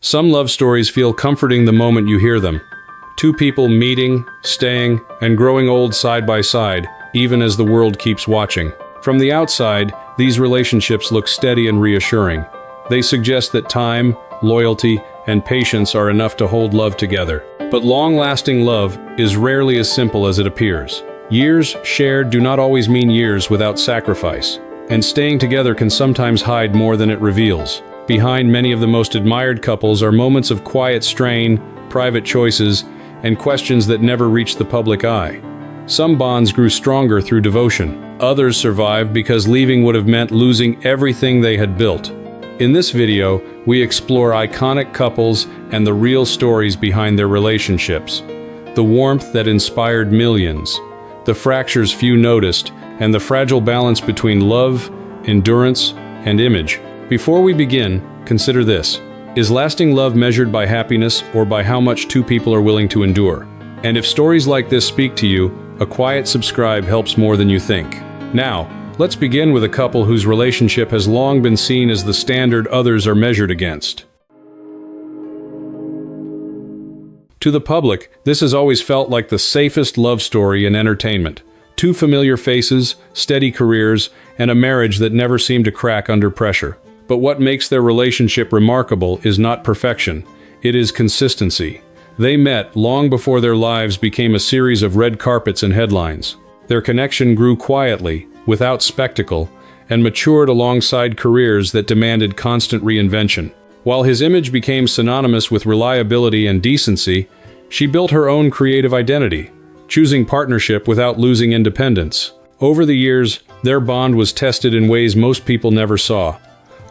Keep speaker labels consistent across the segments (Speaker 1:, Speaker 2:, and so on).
Speaker 1: Some love stories feel comforting the moment you hear them. Two people meeting, staying, and growing old side by side, even as the world keeps watching. From the outside, these relationships look steady and reassuring. They suggest that time, loyalty, and patience are enough to hold love together. But long-lasting love is rarely as simple as it appears. Years shared do not always mean years without sacrifice, and staying together can sometimes hide more than it reveals. Behind many of the most admired couples are moments of quiet strain, private choices, and questions that never reach the public eye. Some bonds grew stronger through devotion. Others survived because leaving would have meant losing everything they had built. In this video, we explore iconic couples and the real stories behind their relationships. The warmth that inspired millions, the fractures few noticed, and the fragile balance between love, endurance, and image. Before we begin, consider this. Is lasting love measured by happiness or by how much two people are willing to endure? And if stories like this speak to you, a quiet subscribe helps more than you think. Now, let's begin with a couple whose relationship has long been seen as the standard others are measured against. To the public, this has always felt like the safest love story in entertainment. Two familiar faces, steady careers, and a marriage that never seemed to crack under pressure. But what makes their relationship remarkable is not perfection, it is consistency. They met long before their lives became a series of red carpets and headlines. Their connection grew quietly, without spectacle, and matured alongside careers that demanded constant reinvention. While his image became synonymous with reliability and decency, she built her own creative identity, choosing partnership without losing independence. Over the years, their bond was tested in ways most people never saw.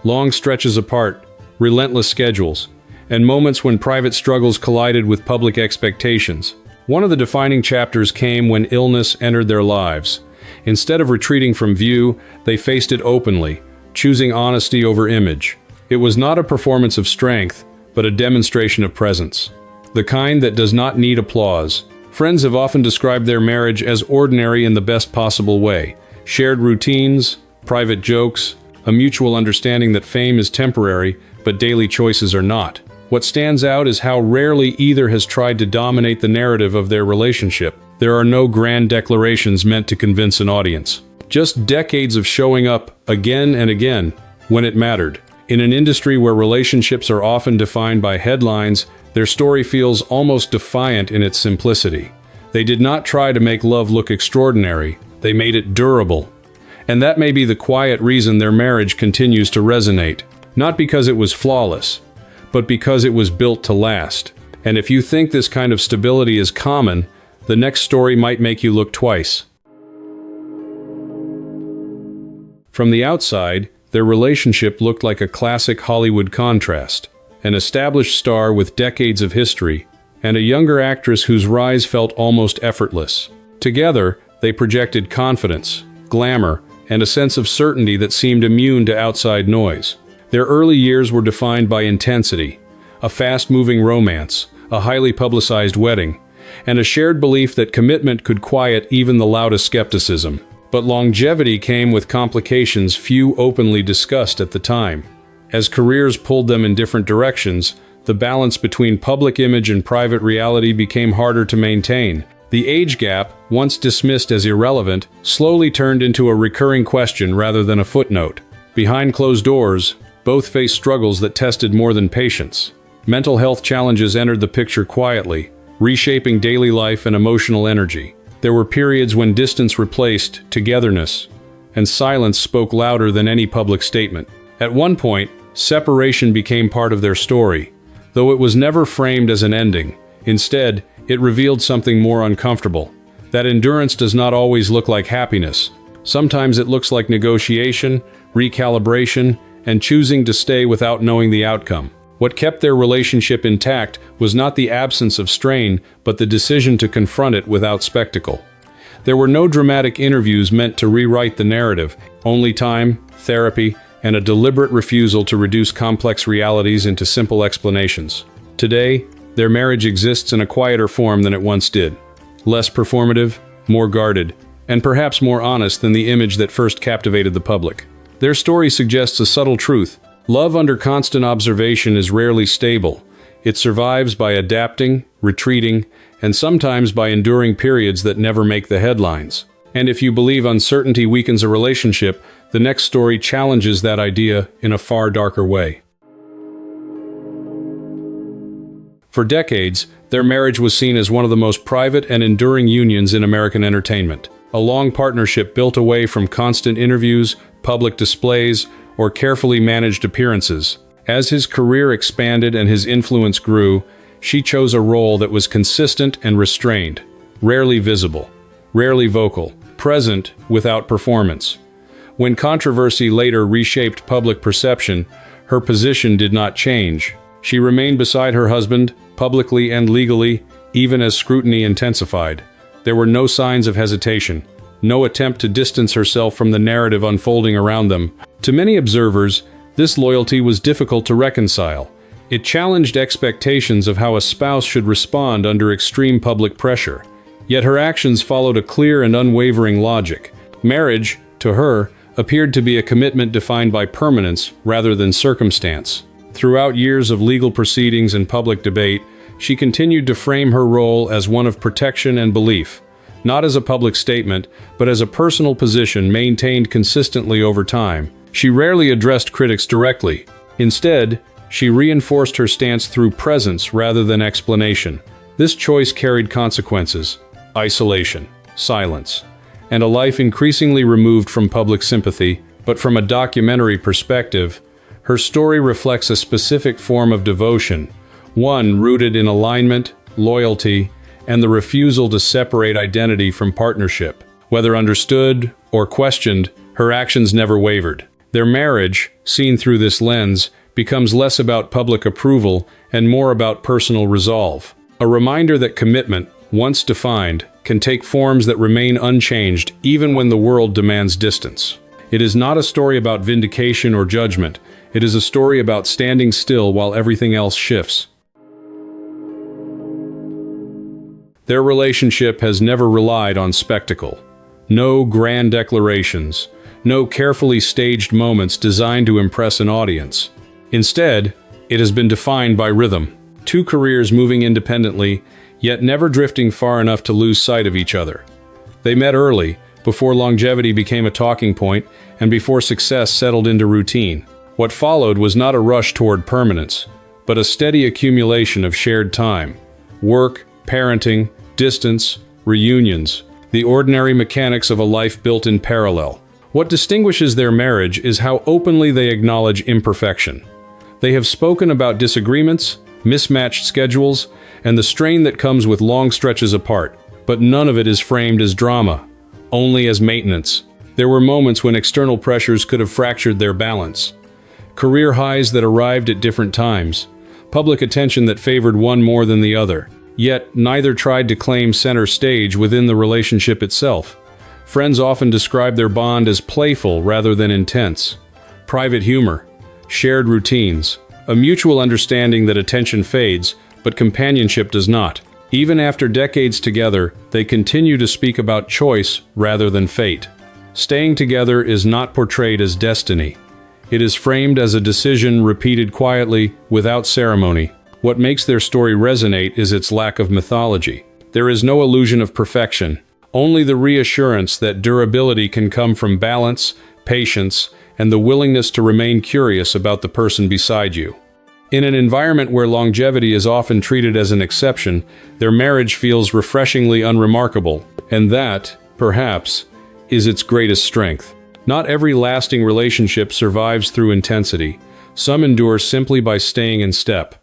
Speaker 1: Long stretches apart, relentless schedules, and moments when private struggles collided with public expectations. One of the defining chapters came when illness entered their lives. Instead of retreating from view, they faced it openly, choosing honesty over image. It was not a performance of strength, but a demonstration of presence. The kind that does not need applause. Friends have often described their marriage as ordinary in the best possible way. Shared routines, private jokes, a mutual understanding that fame is temporary, but daily choices are not. What stands out is how rarely either has tried to dominate the narrative of their relationship. There are no grand declarations meant to convince an audience. Just decades of showing up again and again when it mattered. In an industry where relationships are often defined by headlines, their story feels almost defiant in its simplicity. They did not try to make love look extraordinary, they made it durable. And that may be the quiet reason their marriage continues to resonate. Not because it was flawless, but because it was built to last. And if you think this kind of stability is common, the next story might make you look twice. From the outside, their relationship looked like a classic Hollywood contrast. An established star with decades of history, and a younger actress whose rise felt almost effortless. Together, they projected confidence, glamour, and a sense of certainty that seemed immune to outside noise. Their early years were defined by intensity, a fast-moving romance, a highly publicized wedding, and a shared belief that commitment could quiet even the loudest skepticism. But longevity came with complications few openly discussed at the time. As careers pulled them in different directions, the balance between public image and private reality became harder to maintain. The age gap, once dismissed as irrelevant, slowly turned into a recurring question rather than a footnote. Behind closed doors, both faced struggles that tested more than patience. Mental health challenges entered the picture quietly, reshaping daily life and emotional energy. There were periods when distance replaced togetherness, and silence spoke louder than any public statement. At one point, separation became part of their story, though it was never framed as an ending. Instead, it revealed something more uncomfortable. That endurance does not always look like happiness. Sometimes it looks like negotiation, recalibration, and choosing to stay without knowing the outcome. What kept their relationship intact was not the absence of strain, but the decision to confront it without spectacle. There were no dramatic interviews meant to rewrite the narrative, only time, therapy, and a deliberate refusal to reduce complex realities into simple explanations. Today, their marriage exists in a quieter form than it once did. Less performative, more guarded, and perhaps more honest than the image that first captivated the public. Their story suggests a subtle truth. Love under constant observation is rarely stable. It survives by adapting, retreating, and sometimes by enduring periods that never make the headlines. And if you believe uncertainty weakens a relationship, the next story challenges that idea in a far darker way. For decades, their marriage was seen as one of the most private and enduring unions in American entertainment. A long partnership built away from constant interviews, public displays, or carefully managed appearances. As his career expanded and his influence grew, she chose a role that was consistent and restrained, rarely visible, rarely vocal, present without performance. When controversy later reshaped public perception, her position did not change. She remained beside her husband, publicly and legally, even as scrutiny intensified. There were no signs of hesitation, no attempt to distance herself from the narrative unfolding around them. To many observers, this loyalty was difficult to reconcile. It challenged expectations of how a spouse should respond under extreme public pressure. Yet her actions followed a clear and unwavering logic. Marriage, to her, appeared to be a commitment defined by permanence rather than circumstance. Throughout years of legal proceedings and public debate, she continued to frame her role as one of protection and belief, not as a public statement, but as a personal position maintained consistently over time. She rarely addressed critics directly. Instead, she reinforced her stance through presence rather than explanation. This choice carried consequences: isolation, silence, and a life increasingly removed from public sympathy. But from a documentary perspective, her story reflects a specific form of devotion, one rooted in alignment, loyalty, and the refusal to separate identity from partnership. Whether understood or questioned, her actions never wavered. Their marriage, seen through this lens, becomes less about public approval and more about personal resolve. A reminder that commitment, once defined, can take forms that remain unchanged even when the world demands distance. It is not a story about vindication or judgment. It is a story about standing still while everything else shifts. Their relationship has never relied on spectacle. No grand declarations, no carefully staged moments designed to impress an audience. Instead, it has been defined by rhythm. Two careers moving independently, yet never drifting far enough to lose sight of each other. They met early, before longevity became a talking point, and before success settled into routine. What followed was not a rush toward permanence, but a steady accumulation of shared time. Work, parenting, distance, reunions, the ordinary mechanics of a life built in parallel. What distinguishes their marriage is how openly they acknowledge imperfection. They have spoken about disagreements, mismatched schedules, and the strain that comes with long stretches apart, but none of it is framed as drama, only as maintenance. There were moments when external pressures could have fractured their balance. Career highs that arrived at different times, public attention that favored one more than the other. Yet, neither tried to claim center stage within the relationship itself. Friends often describe their bond as playful rather than intense. Private humor, shared routines, a mutual understanding that attention fades, but companionship does not. Even after decades together, they continue to speak about choice rather than fate. Staying together is not portrayed as destiny. It is framed as a decision repeated quietly, without ceremony. What makes their story resonate is its lack of mythology. There is no illusion of perfection, only the reassurance that durability can come from balance, patience, and the willingness to remain curious about the person beside you. In an environment where longevity is often treated as an exception, their marriage feels refreshingly unremarkable, and that, perhaps, is its greatest strength. Not every lasting relationship survives through intensity. Some endure simply by staying in step.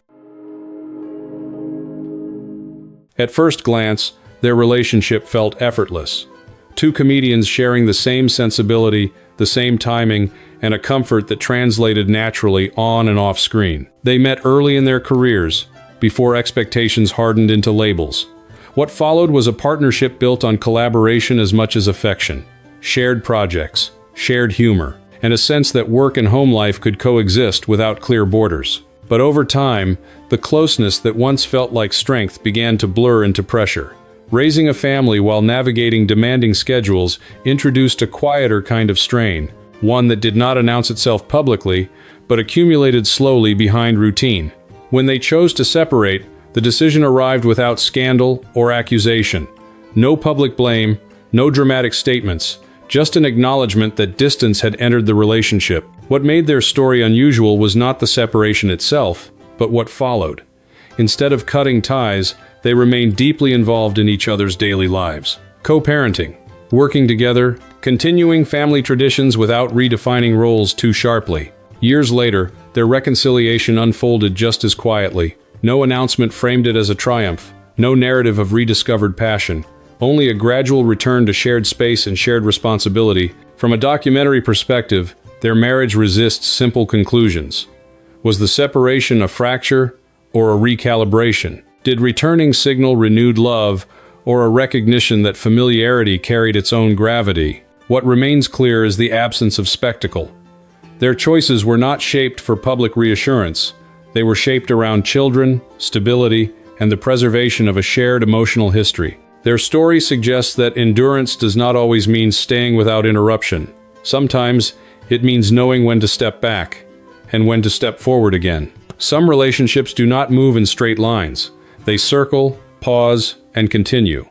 Speaker 1: At first glance, their relationship felt effortless. Two comedians sharing the same sensibility, the same timing, and a comfort that translated naturally on and off screen. They met early in their careers, before expectations hardened into labels. What followed was a partnership built on collaboration as much as affection, shared projects, shared humor, and a sense that work and home life could coexist without clear borders. But over time, the closeness that once felt like strength began to blur into pressure. Raising a family while navigating demanding schedules introduced a quieter kind of strain, one that did not announce itself publicly, but accumulated slowly behind routine. When they chose to separate, the decision arrived without scandal or accusation. No public blame, no dramatic statements, just an acknowledgement that distance had entered the relationship. What made their story unusual was not the separation itself, but what followed. Instead of cutting ties, they remained deeply involved in each other's daily lives. Co-parenting, working together, continuing family traditions without redefining roles too sharply. Years later, their reconciliation unfolded just as quietly. No announcement framed it as a triumph, no narrative of rediscovered passion, only a gradual return to shared space and shared responsibility. From a documentary perspective, their marriage resists simple conclusions. Was the separation a fracture or a recalibration? Did returning signal renewed love or a recognition that familiarity carried its own gravity? What remains clear is the absence of spectacle. Their choices were not shaped for public reassurance. They were shaped around children, stability, and the preservation of a shared emotional history. Their story suggests that endurance does not always mean staying without interruption. Sometimes it means knowing when to step back and when to step forward again. Some relationships do not move in straight lines. They circle, pause, and continue.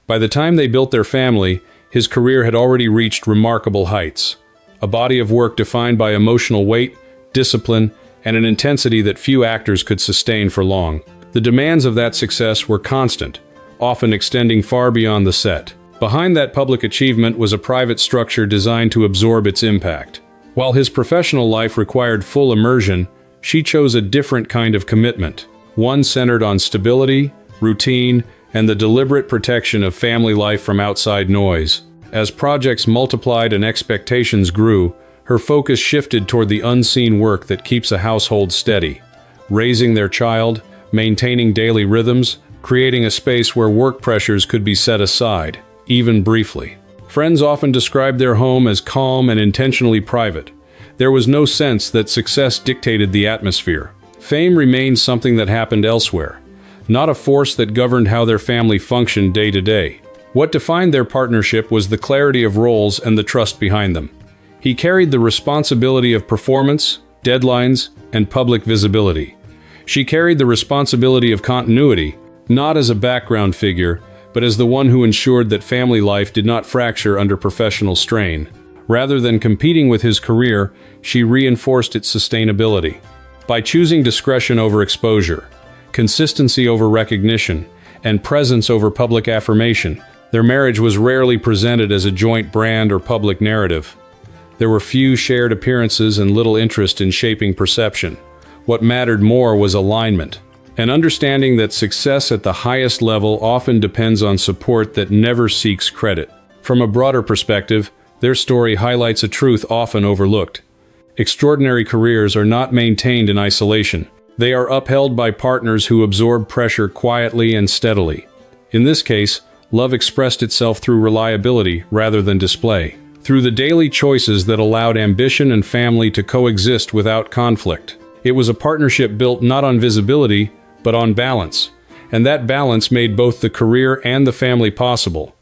Speaker 1: By the time they built their family, his career had already reached remarkable heights. A body of work defined by emotional weight, discipline, and an intensity that few actors could sustain for long. The demands of that success were constant, often extending far beyond the set. Behind that public achievement was a private structure designed to absorb its impact. While his professional life required full immersion, she chose a different kind of commitment, one centered on stability, routine, and the deliberate protection of family life from outside noise. As projects multiplied and expectations grew, her focus shifted toward the unseen work that keeps a household steady, raising their child, maintaining daily rhythms, creating a space where work pressures could be set aside, even briefly. Friends often described their home as calm and intentionally private. There was no sense that success dictated the atmosphere. Fame remained something that happened elsewhere, not a force that governed how their family functioned day to day. What defined their partnership was the clarity of roles and the trust behind them. He carried the responsibility of performance, deadlines, and public visibility. She carried the responsibility of continuity, not as a background figure, but as the one who ensured that family life did not fracture under professional strain. Rather than competing with his career, she reinforced its sustainability. By choosing discretion over exposure, consistency over recognition, and presence over public affirmation, their marriage was rarely presented as a joint brand or public narrative. There were few shared appearances and little interest in shaping perception. What mattered more was alignment, an understanding that success at the highest level often depends on support that never seeks credit. From a broader perspective, their story highlights a truth often overlooked. Extraordinary careers are not maintained in isolation. They are upheld by partners who absorb pressure quietly and steadily. In this case, love expressed itself through reliability rather than display, through the daily choices that allowed ambition and family to coexist without conflict. It was a partnership built not on visibility, but on balance, and that balance made both the career and the family possible.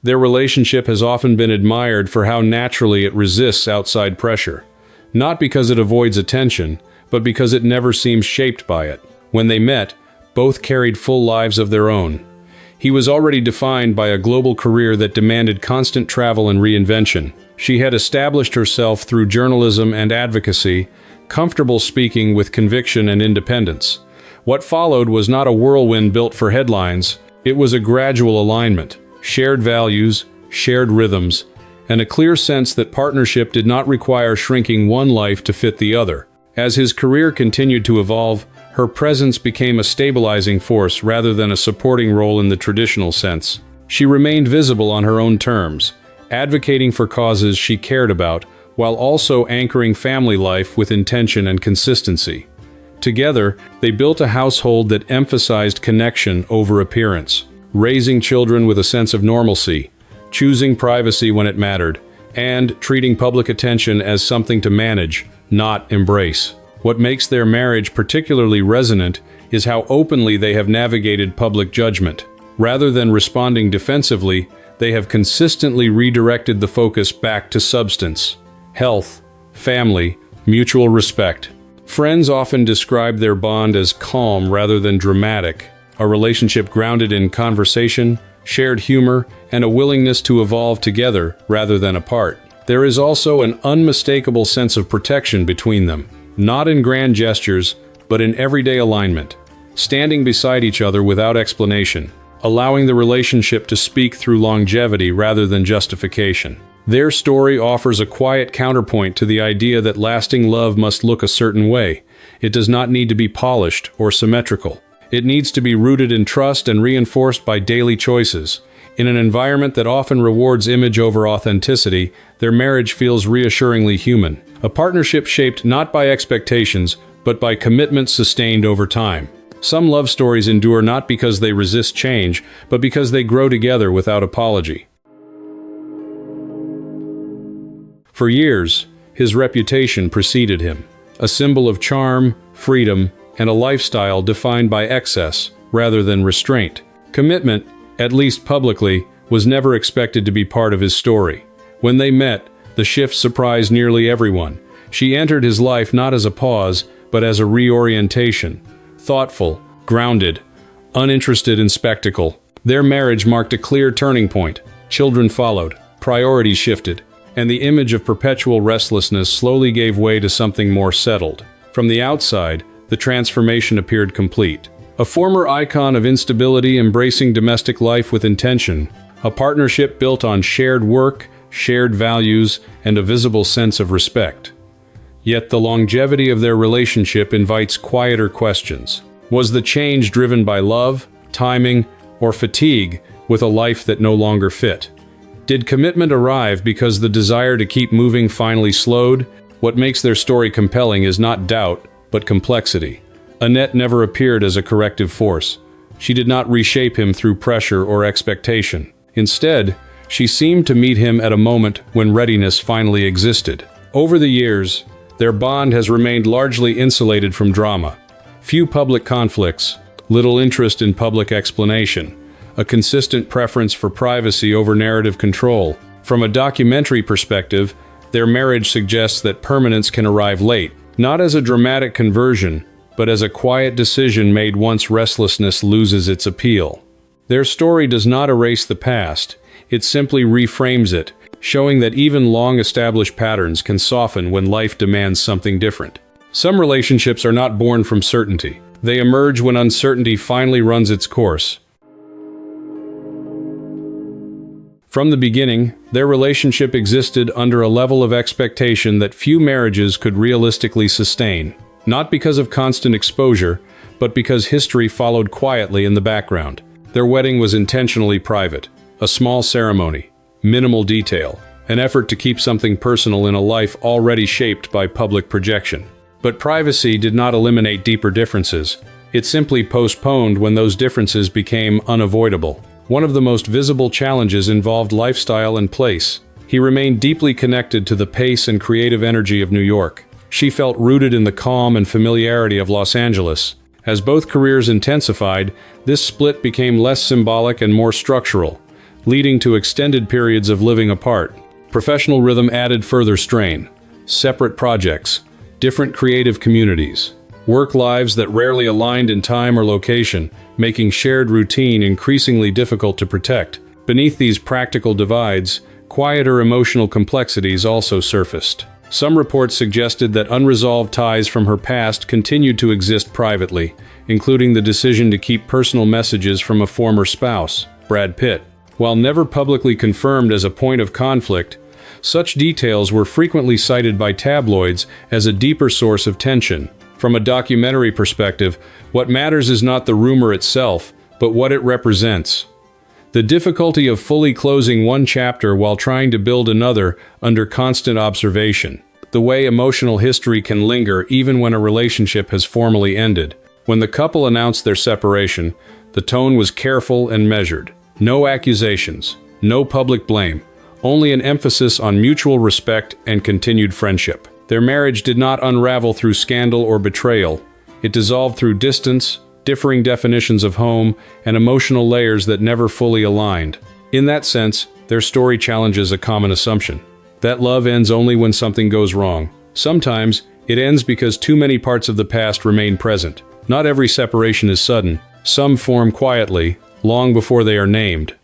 Speaker 1: Their relationship has often been admired for how naturally it resists outside pressure, not because it avoids attention, but because it never seems shaped by it. When they met, both carried full lives of their own. He was already defined by a global career that demanded constant travel and reinvention. She had established herself through journalism and advocacy, comfortable speaking with conviction and independence. What followed was not a whirlwind built for headlines. It was a gradual alignment, shared values, shared rhythms, and a clear sense that partnership did not require shrinking one life to fit the other. As his career continued to evolve, her presence became a stabilizing force rather than a supporting role in the traditional sense. She remained visible on her own terms, advocating for causes she cared about, while also anchoring family life with intention and consistency. Together, they built a household that emphasized connection over appearance, raising children with a sense of normalcy, choosing privacy when it mattered, and treating public attention as something to manage, not embrace. What makes their marriage particularly resonant is how openly they have navigated public judgment. Rather than responding defensively, they have consistently redirected the focus back to substance, health, family, mutual respect. Friends often describe their bond as calm rather than dramatic, a relationship grounded in conversation, shared humor, and a willingness to evolve together rather than apart. There is also an unmistakable sense of protection between them, not in grand gestures, but in everyday alignment, standing beside each other without explanation, allowing the relationship to speak through longevity rather than justification. Their story offers a quiet counterpoint to the idea that lasting love must look a certain way. It does not need to be polished or symmetrical. It needs to be rooted in trust and reinforced by daily choices. In an environment that often rewards image over authenticity, their marriage feels reassuringly human. A partnership shaped not by expectations, but by commitment sustained over time. Some love stories endure not because they resist change, but because they grow together without apology. For years, his reputation preceded him, a symbol of charm, freedom, and a lifestyle defined by excess rather than restraint. Commitment, at least publicly, was never expected to be part of his story. When they met, the shift surprised nearly everyone. She entered his life not as a pause, but as a reorientation. Thoughtful, grounded, uninterested in spectacle. Their marriage marked a clear turning point. Children followed, priorities shifted, and the image of perpetual restlessness slowly gave way to something more settled. From the outside, the transformation appeared complete. A former icon of instability embracing domestic life with intention, a partnership built on shared work, shared values, and a visible sense of respect. Yet the longevity of their relationship invites quieter questions. Was the change driven by love, timing, or fatigue with a life that no longer fit? Did commitment arrive because the desire to keep moving finally slowed? What makes their story compelling is not doubt, but complexity. Annette never appeared as a corrective force. She did not reshape him through pressure or expectation. Instead, she seemed to meet him at a moment when readiness finally existed. Over the years, their bond has remained largely insulated from drama. Few public conflicts, little interest in public explanation, a consistent preference for privacy over narrative control. From a documentary perspective, their marriage suggests that permanence can arrive late, not as a dramatic conversion, but as a quiet decision made once restlessness loses its appeal. Their story does not erase the past, it simply reframes it, showing that even long-established patterns can soften when life demands something different. Some relationships are not born from certainty. They emerge when uncertainty finally runs its course. From the beginning, their relationship existed under a level of expectation that few marriages could realistically sustain, not because of constant exposure, but because history followed quietly in the background. Their wedding was intentionally private, a small ceremony, minimal detail, an effort to keep something personal in a life already shaped by public projection. But privacy did not eliminate deeper differences. It simply postponed when those differences became unavoidable. One of the most visible challenges involved lifestyle and place. He remained deeply connected to the pace and creative energy of New York. She felt rooted in the calm and familiarity of Los Angeles. As both careers intensified, this split became less symbolic and more structural, leading to extended periods of living apart. Professional rhythm added further strain. Separate projects, different creative communities, work lives that rarely aligned in time or location, making shared routine increasingly difficult to protect. Beneath these practical divides, quieter emotional complexities also surfaced. Some reports suggested that unresolved ties from her past continued to exist privately, including the decision to keep personal messages from a former spouse, Brad Pitt. While never publicly confirmed as a point of conflict, such details were frequently cited by tabloids as a deeper source of tension. From a documentary perspective, what matters is not the rumor itself, but what it represents. The difficulty of fully closing one chapter while trying to build another under constant observation. The way emotional history can linger even when a relationship has formally ended. When the couple announced their separation, the tone was careful and measured. No accusations, no public blame, only an emphasis on mutual respect and continued friendship. Their marriage did not unravel through scandal or betrayal. It dissolved through distance, differing definitions of home, and emotional layers that never fully aligned. In that sense, their story challenges a common assumption, that love ends only when something goes wrong. Sometimes, it ends because too many parts of the past remain present. Not every separation is sudden. Some form quietly, long before they are named.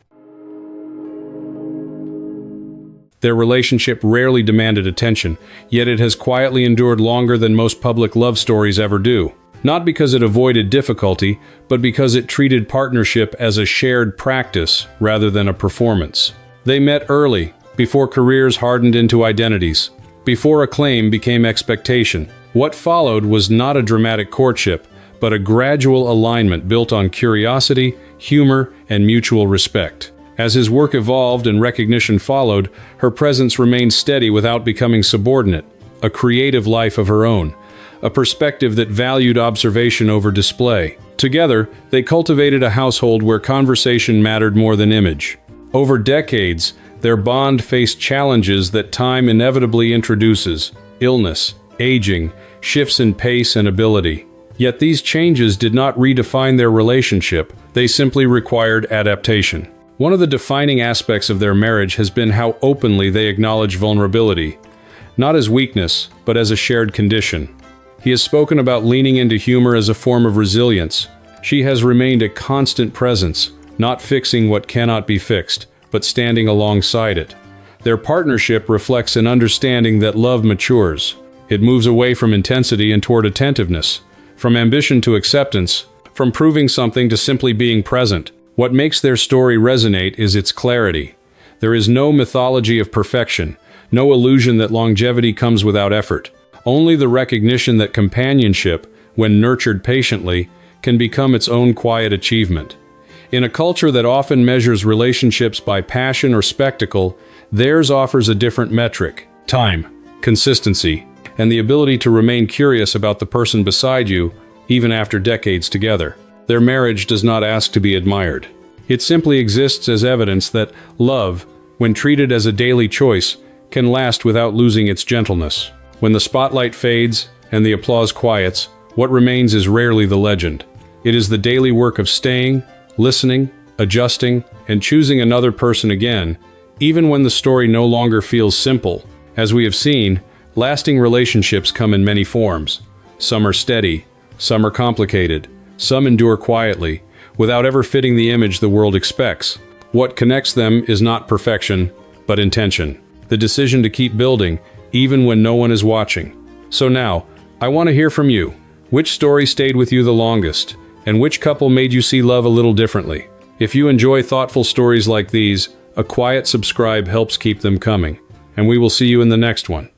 Speaker 1: Their relationship rarely demanded attention, yet it has quietly endured longer than most public love stories ever do. Not because it avoided difficulty, but because it treated partnership as a shared practice rather than a performance. They met early, before careers hardened into identities, before acclaim became expectation. What followed was not a dramatic courtship, but a gradual alignment built on curiosity, humor, and mutual respect. As his work evolved and recognition followed, her presence remained steady without becoming subordinate, a creative life of her own, a perspective that valued observation over display. Together, they cultivated a household where conversation mattered more than image. Over decades, their bond faced challenges that time inevitably introduces: illness, aging, shifts in pace and ability. Yet these changes did not redefine their relationship, they simply required adaptation. One of the defining aspects of their marriage has been how openly they acknowledge vulnerability, not as weakness, but as a shared condition. He has spoken about leaning into humor as a form of resilience. She has remained a constant presence, not fixing what cannot be fixed, but standing alongside it. Their partnership reflects an understanding that love matures. It moves away from intensity and toward attentiveness, from ambition to acceptance, from proving something to simply being present. What makes their story resonate is its clarity. There is no mythology of perfection, no illusion that longevity comes without effort. Only the recognition that companionship, when nurtured patiently, can become its own quiet achievement. In a culture that often measures relationships by passion or spectacle, theirs offers a different metric: time, consistency, and the ability to remain curious about the person beside you, even after decades together. Their marriage does not ask to be admired. It simply exists as evidence that love, when treated as a daily choice, can last without losing its gentleness. When the spotlight fades and the applause quiets, what remains is rarely the legend. It is the daily work of staying, listening, adjusting, and choosing another person again, even when the story no longer feels simple. As we have seen, lasting relationships come in many forms. Some are steady, some are complicated, some endure quietly, without ever fitting the image the world expects. What connects them is not perfection, but intention. The decision to keep building, even when no one is watching. So now, I want to hear from you. Which story stayed with you the longest? And which couple made you see love a little differently? If you enjoy thoughtful stories like these, a quiet subscribe helps keep them coming. And we will see you in the next one.